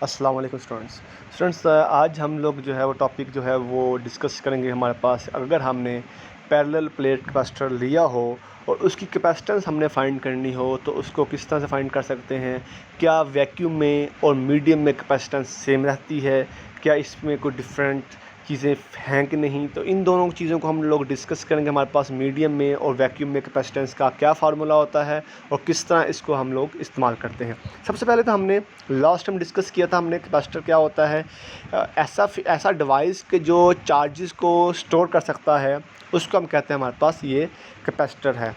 अस्सलाम वालेकुम स्टूडेंट्स, आज हम लोग जो है वो टॉपिक जो है वो डिस्कस करेंगे। हमारे पास अगर हमने पैरेलल प्लेट कैपेसिटर लिया हो और उसकी कैपेसिटेंस हमने फाइंड करनी हो तो उसको किस तरह से फाइंड कर सकते हैं। क्या वैक्यूम में और मीडियम में कैपेसिटेंस सेम रहती है, क्या इसमें कोई डिफरेंट चीज़ें हैं कि नहीं, तो इन दोनों चीज़ों को हम लोग डिस्कस करेंगे। हमारे पास मीडियम में और वैक्यूम में कैपेसिटेंस का क्या फार्मूला होता है और किस तरह इसको हम लोग इस्तेमाल करते हैं। सबसे पहले तो हमने लास्ट टाइम डिस्कस किया था हमने कैपेसिटर क्या होता है। ऐसा डिवाइस के जो चार्जेस को स्टोर कर सकता है उसको हम कहते हैं हमारे पास ये कैपेसिटर है।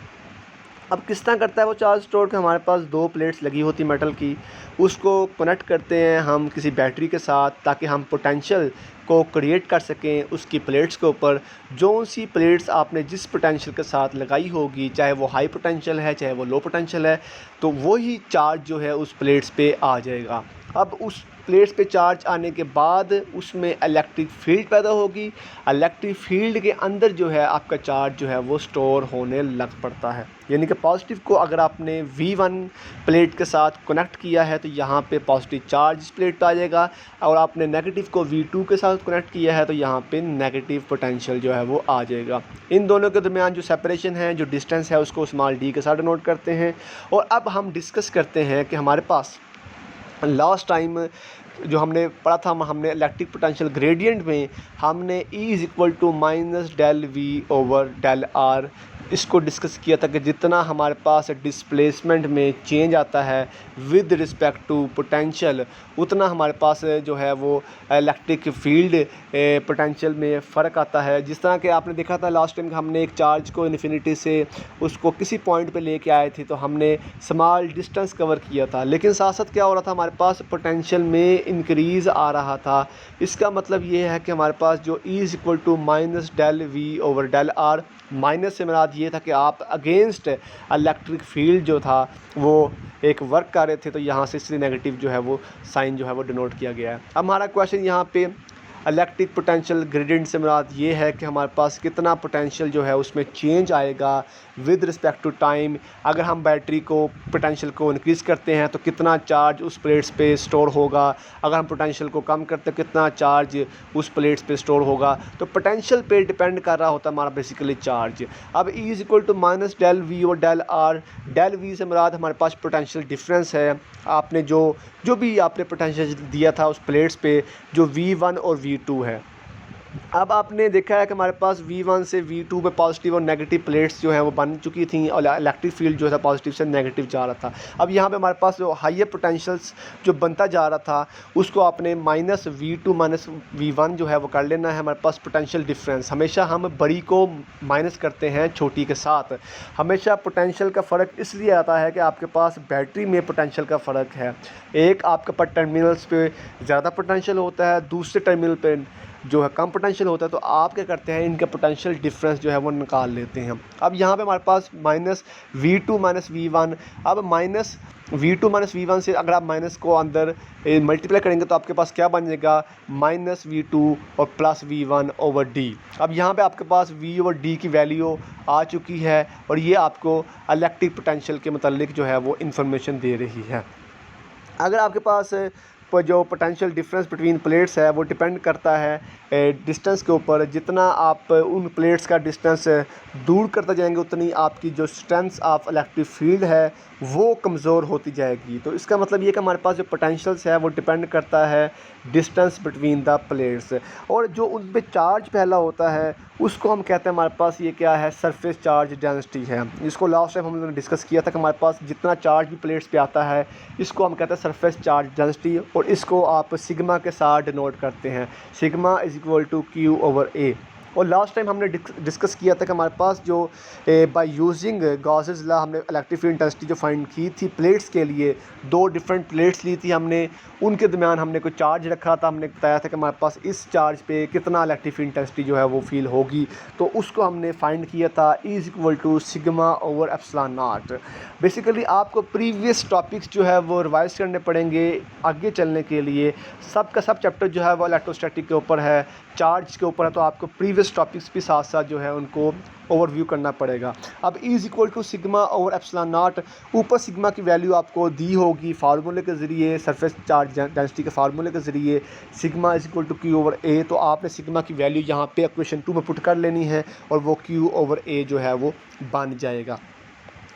अब किस तरह करता है वो चार्ज स्टोर के, हमारे पास दो प्लेट्स लगी होती मेटल की, उसको कनेक्ट करते हैं हम किसी बैटरी के साथ ताकि हम पोटेंशियल को क्रिएट कर सकें उसकी प्लेट्स के ऊपर। जो सी प्लेट्स आपने जिस पोटेंशियल के साथ लगाई होगी, चाहे वो हाई पोटेंशियल है चाहे वो लो पोटेंशियल है, तो वही चार्ज जो है उस प्लेट्स पे आ जाएगा। अब उस प्लेट्स पे चार्ज आने के बाद उसमें इलेक्ट्रिक फील्ड पैदा होगी। इलेक्ट्रिक फील्ड के अंदर जो है आपका चार्ज जो है वो स्टोर होने लग पड़ता है। यानी कि पॉजिटिव को अगर आपने V1 प्लेट के साथ कनेक्ट किया है तो यहाँ पे पॉजिटिव चार्ज इस प्लेट पे आ जाएगा, और आपने नेगेटिव को V2 के साथ कनेक्ट किया है तो यहाँ पे नेगेटिव पोटेंशियल जो है वो आ जाएगा। इन दोनों के दरमियान जो सेपरेशन है, जो डिस्टेंस है, उसको स्मॉल d के साथ डिनोट करते हैं। और अब हम डिस्कस करते हैं कि हमारे पास लास्ट टाइम जो हमने पढ़ा था, हमने इलेक्ट्रिक पोटेंशियल ग्रेडियंट में हमने E is equal to minus del V over del R इसको डिस्कस किया था कि जितना हमारे पास डिस्प्लेसमेंट में चेंज आता है विद रिस्पेक्ट टू पोटेंशियल, उतना हमारे पास जो है वो इलेक्ट्रिक फील्ड पोटेंशियल में फ़र्क आता है। जिस तरह के आपने देखा था लास्ट टाइम हमने एक चार्ज को इन्फिनिटी से उसको किसी पॉइंट पे लेके आए थे तो हमने स्मॉल डिस्टेंस कवर किया था, लेकिन साथ साथ क्या हो रहा था, हमारे पास पोटेंशियल में इंक्रीज़ आ रहा था। इसका मतलब ये है कि हमारे पास जो E is equal to minus del V over del R, minus से मुराद ये था कि आप अगेंस्ट इलेक्ट्रिक फील्ड जो था वो एक वर्क कर रहे थे, तो यहाँ से इसलिए नेगेटिव जो है वो साइन जो है वो डिनोट किया गया है। अब हमारा क्वेश्चन यहाँ पे इलेक्ट्रिक पोटेंशियल ग्रेडियंट से मुराद ये है कि हमारे पास कितना पोटेंशियल जो है उसमें चेंज आएगा विद रिस्पेक्ट टू टाइम। अगर हम बैटरी को पोटेंशियल को इंक्रीज़ करते हैं तो कितना चार्ज उस प्लेट्स पे स्टोर होगा, अगर हम पोटेंशियल को कम करते हैं कितना चार्ज उस प्लेट्स पे स्टोर होगा। तो पोटेंशियल पे डिपेंड कर रहा होता है हमारा बेसिकली चार्ज। अब E is equal to minus del V और डेल आर, डेल वी से मुराद हमारे पास पोटेंशियल डिफरेंस है। आपने जो भी आपने पोटेंशियल दिया था उस प्लेट्स पे, जो V1 और V2 है। अब आपने देखा है कि हमारे पास V1 से V2 में पॉजिटिव और नेगेटिव प्लेट्स जो हैं वो बन चुकी थी और इलेक्ट्रिक फील्ड जो था पॉजिटिव से नेगेटिव जा रहा था। अब यहाँ पे हमारे पास जो हाइयर पोटेंशियल्स जो बनता जा रहा था उसको आपने माइनस V2 माइनस V1 जो है वो कर लेना है। हमारे पास पोटेंशियल डिफरेंस, हमेशा हम बड़ी को माइनस करते हैं छोटी के साथ। हमेशा पोटेंशियल का फ़र्क इसलिए आता है कि आपके पास बैटरी में पोटेंशियल का फ़र्क है। एक आपके पास टर्मिनल्स पे ज़्यादा पोटेंशियल होता है, दूसरे टर्मिनल पे जो है कम पोटेंशियल होता है, तो आप क्या करते हैं इनका पोटेंशियल डिफरेंस जो है वो निकाल लेते हैं। अब यहाँ पे हमारे पास माइनस V2 माइनस V1, अब माइनस V2 माइनस V1 से अगर आप माइनस को अंदर मल्टीप्लाई करेंगे तो आपके पास क्या बन जाएगा, माइनस V2 और प्लस V1 ओवर D। अब यहाँ पे आपके पास V ओवर D की वैल्यू आ चुकी है और ये आपको इलेक्ट्रिक पोटेंशियल के मतलब जो है वो इन्फॉर्मेशन दे रही है। अगर आपके पास जो पोटेंशियल डिफरेंस बिटवीन प्लेट्स है वो डिपेंड करता है डिस्टेंस के ऊपर, जितना आप उन प्लेट्स का डिस्टेंस दूर करते जाएंगे उतनी आपकी जो स्ट्रेंथ ऑफ इलेक्ट्रिक फील्ड है वो कमज़ोर होती जाएगी। तो इसका मतलब ये कि हमारे पास जो पोटेंशियल्स है वो डिपेंड करता है डिस्टेंस बिटवीन द प्लेट्स, और जो उन पे चार्ज पहला होता है उसको हम कहते हैं हमारे पास ये क्या है, सरफेस चार्ज डेंसिटी है। इसको लास्ट टाइम हम लोगों ने डिस्कस किया था कि हमारे पास जितना चार्ज भी प्लेट्स पे आता है इसको हम कहते हैं सरफेस चार्ज डेंसिटी, और इसको आप सिग्मा के साथ डिनोट करते हैं, sigma is equal to Q over A। और लास्ट टाइम हमने डिस्कस किया था कि हमारे पास जो बाय यूजिंग गॉसेस लॉ हमने इलेक्ट्रिक फील्ड इंटेंसिटी जो फाइंड की थी प्लेट्स के लिए, दो डिफरेंट प्लेट्स ली थी हमने, उनके दरमियान हमने कोई चार्ज रखा था, हमने बताया था कि हमारे पास इस चार्ज पे कितना इलेक्ट्रिक फील्ड इंटेंसिटी जो है वो फील होगी, तो उसको हमने फाइंड किया था E is equal to sigma over epsilon naught. Basically आपको प्रीवियस टॉपिक्स जो है वो रिवाइज करने पड़ेंगे आगे चलने के लिए। सब का सब चैप्टर जो है वो इलेक्ट्रोस्टैटिक के ऊपर है, चार्ज के ऊपर है, तो आपको प्रीवियस प्रीवियस टॉपिक्स भी साथ साथ जो है उनको ओवरव्यू करना पड़ेगा। अब E is equal to sigma और एप्सिलॉन नॉट, ऊपर सिग्मा की वैल्यू आपको दी होगी फार्मूले के ज़रिए, सरफेस चार्ज डेंसिटी के फार्मूले के ज़रिए, sigma is equal to Q over A। तो आपने सिग्मा की वैल्यू यहाँ पे इक्वेशन 2 में पुट कर लेनी है और वो Q ओवर A जो है वो बन जाएगा।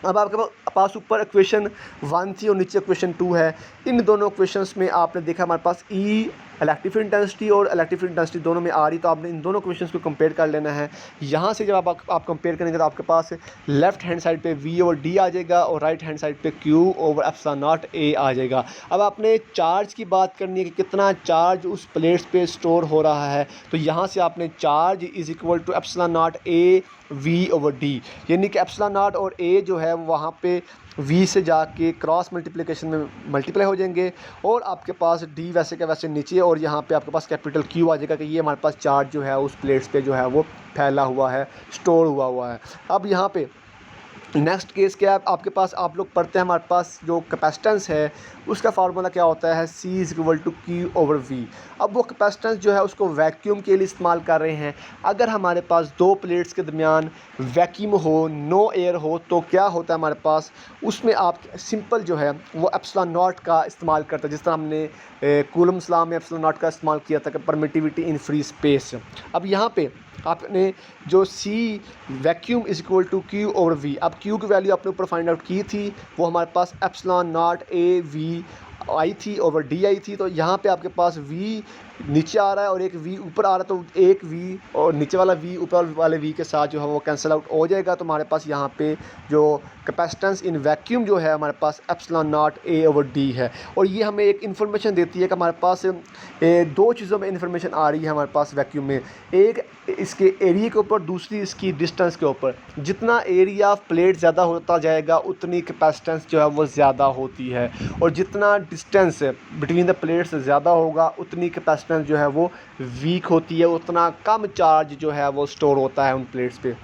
अब आपके पास ऊपर इक्वेशन 1 थी और नीचे इक्वेशन 2 है। इन दोनों इक्वेशंस में आपने देखा हमारे पास E इलेक्ट्रिक फील्ड इंटेंसिटी और इलेक्ट्रिक फील्ड इंटेंसिटी दोनों में आ रही, तो आपने इन दोनों इक्वेशंस को कंपेयर कर लेना है। यहाँ से जब आप कंपेयर करेंगे तो आपके पास लेफ्ट हैंड साइड पे V ओवर D आ जाएगा और राइट हैंड साइड पे Q over epsilon not A आ जाएगा। अब आपने चार्ज की बात करनी है कि कितना चार्ज उस प्लेट्स पे स्टोर हो रहा है, तो यहाँ से आपने charge is equal to epsilon not A V over D, यानी कि एप्सिलॉन नॉट और A जो है वहाँ पे V से जाके क्रॉस मल्टीप्लिकेशन में मल्टीप्लाई हो जाएंगे और आपके पास D वैसे का वैसे नीचे और यहाँ पे आपके पास कैपिटल Q आ जाएगा कि ये हमारे पास चार्ज जो है उस प्लेट्स पे जो है वो फैला हुआ है, स्टोर हुआ है। अब यहाँ पे नेक्स्ट केस क्या है, आपके पास आप लोग पढ़ते हैं हमारे पास जो कैपेसिटेंस है उसका फार्मूला क्या होता है, C is equal to Q over V। अब वो कैपेसिटेंस जो है उसको वैक्यूम के लिए इस्तेमाल कर रहे हैं। अगर हमारे पास दो प्लेट्स के दरमियान वैक्यूम हो, नो एयर हो, तो क्या होता है हमारे पास उसमें आप सिंपल जो है वो एप्सिलॉन नॉट का इस्तेमाल करते हैं, जिस तरह हमने कूलम्स लॉ में एप्सिलॉन नॉट का इस्तेमाल किया था कि परमिटिविटी इन फ्री स्पेस। अब यहाँ पे आपने जो C vacuum is equal to Q over V, अब Q की वैल्यू आपने ऊपर फाइंड आउट की थी, वो हमारे पास एप्सिलॉन नॉट A V आई थी ओवर D आई थी। तो यहाँ पे आपके पास V नीचे आ रहा है और एक V ऊपर आ रहा है, तो एक V और नीचे वाला V ऊपर वाले V के साथ जो है वो कैंसिल आउट हो जाएगा। तो हमारे पास यहाँ पे जो कैपेसिटेंस इन वैक्यूम जो है हमारे पास epsilon not A over D है। और ये हमें एक इन्फॉर्मेशन देती है कि हमारे पास दो चीज़ों में इन्फॉर्मेशन आ रही है हमारे पास वैक्यूम में, एक इसके एरिया के ऊपर, दूसरी इसकी डिस्टेंस के ऊपर। जितना एरिया ऑफ प्लेट ज़्यादा होता जाएगा उतनी कैपेसिटेंस जो है वो ज़्यादा होती है, और जितना डिस्टेंस बिटवीन द प्लेट्स ज़्यादा होगा उतनी कैपेसिटेंस जो है वो वीक होती है, उतना कम चार्ज जो है वो स्टोर होता है उन प्लेट्स पे।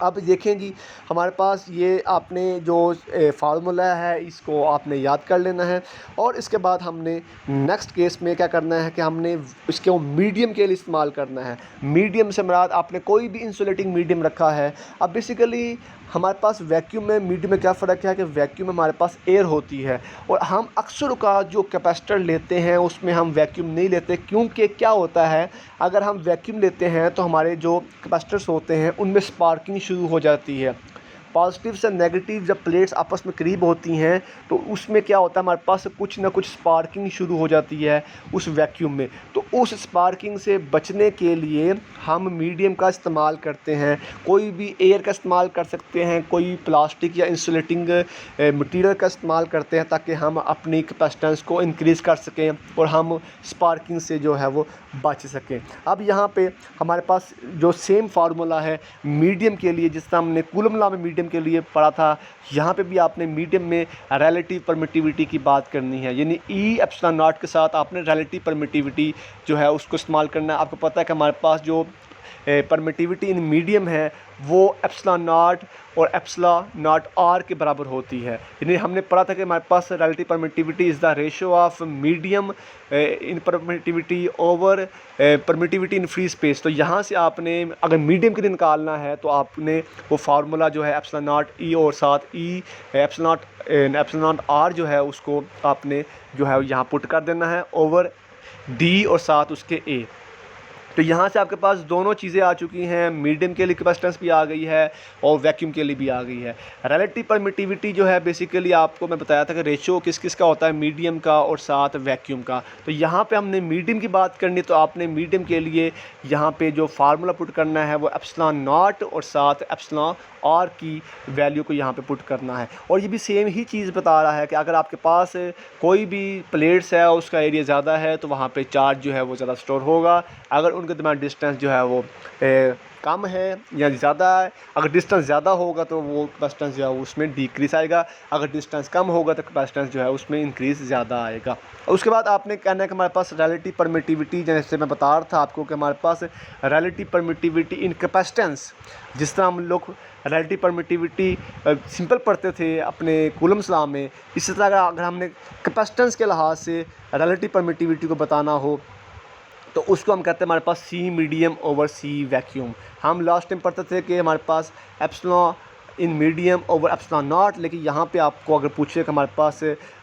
अब देखें जी, हमारे पास ये आपने जो फार्मूला है इसको आपने याद कर लेना है, और इसके बाद हमने नेक्स्ट केस में क्या करना है कि हमने इसको मीडियम के लिए इस्तेमाल करना है। मीडियम से मुराद आपने कोई भी इंसुलेटिंग मीडियम रखा है। अब बेसिकली हमारे पास वैक्यूम में मीडियम में क्या फ़र्क है कि वैक्यूम में हमारे पास एयर होती है, और हम अक्सर का जो कैपेसिटर लेते हैं उसमें हम वैक्यूम नहीं लेते, क्योंकि क्या होता है अगर हम वैक्यूम लेते हैं तो हमारे जो कैपेसिटर्स होते हैं उनमें स्पार्किंग शुरू हो जाती है। पॉजिटिव से नेगेटिव जब प्लेट्स आपस में करीब होती हैं तो उसमें क्या होता है हमारे पास कुछ ना कुछ स्पार्किंग शुरू हो जाती है उस वैक्यूम में। तो उस स्पार्किंग से बचने के लिए हम मीडियम का इस्तेमाल करते हैं। कोई भी एयर का इस्तेमाल कर सकते हैं, कोई प्लास्टिक या इंसुलेटिंग मटेरियल का इस्तेमाल करते हैं ताकि हम अपनी कैपेसिटेंस को इंक्रीज़ कर सकें और हम स्पार्किंग से जो है वो बच सकें। अब यहाँ पे हमारे पास जो सेम फार्मूला है मीडियम के लिए, जिस तरह हमने कूलम लॉ में मीडियम के लिए पढ़ा था, यहाँ पे भी आपने मीडियम में रिलेटिव परमिटिविटी की बात करनी है, यानी E एप्सिलॉन नॉट के साथ आपने रिलेटिव परमिटिविटी जो है उसको इस्तेमाल करना है। आपको पता है कि हमारे पास जो परमिटिविटी इन मीडियम है वो एप्सिलॉन नॉट और एप्सिलॉन नॉट R के बराबर होती है। यानी हमने पढ़ा था कि हमारे पास relative permittivity is the ratio of medium in permittivity over permittivity in free space. तो यहाँ से आपने अगर मीडियम के लिए निकालना है तो आपने वो फार्मूला जो है एप्सिलॉन नॉट E और साथ E एप्सिलॉन नॉट R जो है उसको आपने जो है यहाँ पुट कर देना है ओवर D और साथ उसके A। तो यहाँ से आपके पास दोनों चीज़ें आ चुकी हैं, मीडियम के लिए कैपेसिटेंस भी आ गई है और वैक्यूम के लिए भी आ गई है। रिलेटिव परमिटिविटी जो है बेसिकली आपको मैं बताया था कि रेशियो किस किस का होता है, मीडियम का और साथ वैक्यूम का। तो यहाँ पे हमने मीडियम की बात करनी, तो आपने मीडियम के लिए यहाँ पे जो फार्मूला पुट करना है वो एप्सिलॉन नॉट और साथ एप्सिलॉन R की वैल्यू को यहाँ पे पुट करना है। और ये भी सेम ही चीज़ बता रहा है कि अगर आपके पास कोई भी प्लेट्स है उसका एरिया ज़्यादा है तो वहाँ पे चार्ज जो है वो ज़्यादा स्टोर होगा। अगर उनके दरमियान डिस्टेंस जो है वो कम है या ज़्यादा है, अगर डिस्टेंस ज़्यादा होगा तो वो कैपेसिटेंस जो है उसमें डिक्रीज़ आएगा, अगर डिस्टेंस कम होगा तो कैपेसिटेंस जो है उसमें इंक्रीज़ ज़्यादा आएगा। उसके बाद आपने कहना है कि हमारे पास रिलेटिव परमिटिविटी, जैसे मैं बता रहा था आपको कि हमारे पास रिलेटिव परमिटिविटी इन कैपेसिटेंस, जिस तरह हम लोग रिलेटिव परमिटिविटी सिंपल पढ़ते थे अपने कूलम्स लॉ में, इसी तरह अगर हमने कैपेसिटेंस के लिहाज से रिलेटिव परमिटिविटी को बताना हो तो उसको हम कहते हैं हमारे पास C medium over C vacuum. हम लास्ट टाइम पढ़ते थे कि हमारे पास epsilon in medium over epsilon not, लेकिन यहाँ पे आपको अगर पूछे कि हमारे पास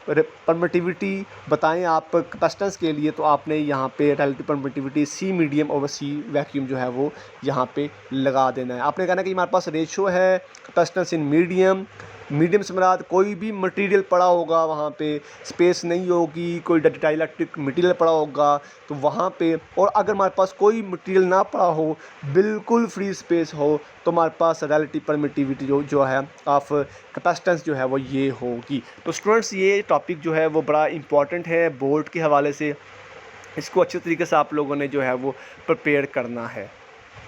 परमिटिविटी बताएं आप कैपेसिटेंस के लिए, तो आपने यहाँ पे रिलेटिव परमिटिविटी सी मीडियम ओवर सी वैक्यूम जो है वो यहाँ पे लगा देना है। आपने कहना कि हमारे पास रेशो है कैपेसिटेंस इन मीडियम, मीडियम से मुराद कोई भी मटेरियल पड़ा होगा वहाँ पे, स्पेस नहीं होगी, कोई डाइलेक्ट्रिक मटेरियल पड़ा होगा तो वहाँ पे, और अगर हमारे पास कोई मटेरियल ना पड़ा हो, बिल्कुल फ्री स्पेस हो, तो हमारे पास रिलेटिव परमिटिविटी जो है ऑफ कैपेसिटेंस जो है वो ये होगी। तो स्टूडेंट्स ये टॉपिक जो है वो बड़ा इंपॉर्टेंट है बोर्ड के हवाले से, इसको अच्छे तरीके से आप लोगों ने जो है वो प्रिपेयर करना है।